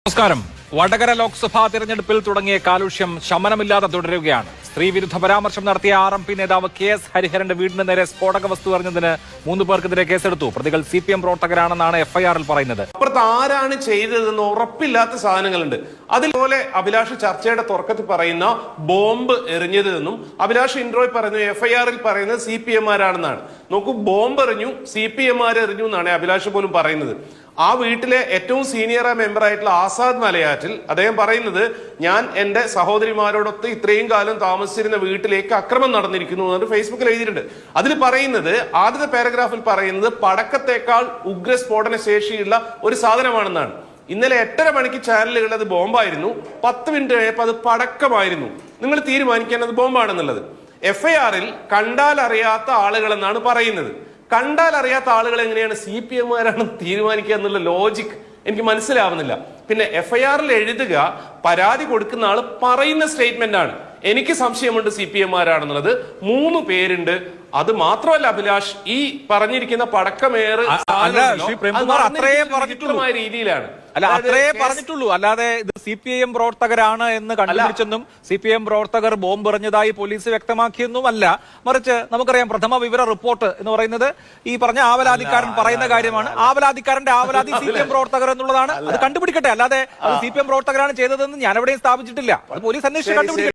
നമസ്കാരം. വടകര ലോക്സഭാ തിരഞ്ഞെടുപ്പിൽ തുടങ്ങിയ കാലുഷ്യം ശമനമില്ലാതെ തുടരുകയാണ്. സ്ത്രീവിരുദ്ധ പരാമർശം നടത്തിയ RMP നേതാവ് KS ഹരിഹരന്റെ വീടിന് നേരെ സ്ഫോടക വസ്തു എറിഞ്ഞതിന് 3 പേർക്കെതിരെ കേസെടുത്തു. പ്രതികൾ CPM പ്രവർത്തകരാണെന്നാണ് FIR-ൽ പറയുന്നത്. അപ്പുറത്ത് ആരാണ് ചെയ്തതെന്ന് ഉറപ്പില്ലാത്ത സാധനങ്ങളുണ്ട്. അതിപോലെ അഭിലാഷ് ചർച്ചയുടെ തുറക്കത്തിൽ പറയുന്ന ബോംബ് എറിഞ്ഞതെന്നും അഭിലാഷ് ഇൻട്രോയിൽ പറയുന്ന FIR-ൽ പറയുന്നത് CPM-മാരാണെന്നാണ്. നോക്കൂ, ബോംബ് എറിഞ്ഞു, CPM-മാർ എറിഞ്ഞു എന്നാണ് അഭിലാഷ് പോലും പറയുന്നത്. ആ വീട്ടിലെ ഏറ്റവും സീനിയർ മെമ്പർ ആയിട്ടുള്ള ആസാദ് മലയാറ്റിൽ അദ്ദേഹം പറയുന്നത്, ഞാൻ എന്റെ സഹോദരിമാരോടൊത്ത് ഇത്രയും കാലം താമസിച്ചിരുന്ന വീട്ടിലേക്ക് അക്രമം നടന്നിരിക്കുന്നു എന്ന് ഫേസ്ബുക്കിൽ എഴുതിയിട്ടുണ്ട്. അതിൽ പറയുന്നത്, ആദ്യത്തെ പാരഗ്രാഫിൽ പറയുന്നത് പടക്കത്തേക്കാൾ ഉഗ്രസ്ഫോടന ശേഷിയുള്ള ഒരു സാധനമാണെന്നാണ്. ഇന്നലെ 8:30 മണിക്ക് ചാനലുകളിൽ അത് ബോംബായിരുന്നു, 10 മിനിറ്റ് കഴിയപ്പോൾ അത് പടക്കമായിരുന്നു. നിങ്ങൾ തീരുമാനിക്കാൻ അത് ബോംബാണെന്നുള്ളത്. FIR-ൽ കണ്ടാൽ അറിയാത്ത ആളുകളെന്നാണ് പറയുന്നത്. കണ്ടാൽ അറിയാത്ത ആളുകൾ എങ്ങനെയാണ് CPM-മാരാണ് തീരുമാനിക്കുക എന്നുള്ള ലോജിക് എനിക്ക് മനസ്സിലാവുന്നില്ല. പിന്നെ FIR-ൽ എഴുതുക, പരാതി കൊടുക്കുന്ന ആള് പറയുന്ന സ്റ്റേറ്റ്മെന്റ് ആണ്. എനിക്ക് സംശയമുണ്ട് CPM-മാരാണെന്നുള്ളത്. 3 പേരുണ്ട്. അത് മാത്രമല്ല അഭിലാഷ്, ഈ പറഞ്ഞിരിക്കുന്ന പടക്കമേറ് രീതിയിലാണ്. അല്ല, അത്രേ പറഞ്ഞിട്ടുള്ളൂ. അല്ലാതെ ഇത് CPIM പ്രവർത്തകരാണ് എന്ന് കണ്ടുപിടിച്ചെന്നും CPM പ്രവർത്തകർ ബോംബ് എറിഞ്ഞതായി പോലീസ് വ്യക്തമാക്കിയെന്നും അല്ല. മറിച്ച് നമുക്കറിയാം, പ്രഥമ വിവര റിപ്പോർട്ട് എന്ന് പറയുന്നത് ഈ പറഞ്ഞ ആവലാതിക്കാരൻ പറയുന്ന കാര്യമാണ്. ആവലാതിക്കാരന്റെ ആവലാതി CPM പ്രവർത്തകർ എന്നുള്ളതാണ്. അത് കണ്ടുപിടിക്കട്ടെ. അല്ലാതെ CPM പ്രവർത്തകരാണ് ചെയ്തതെന്ന് ഞാൻ എവിടെയും സ്ഥാപിച്ചിട്ടില്ല. അത് പോലീസ് അന്വേഷിച്ച് കണ്ടുപിടിക്കട്ടെ.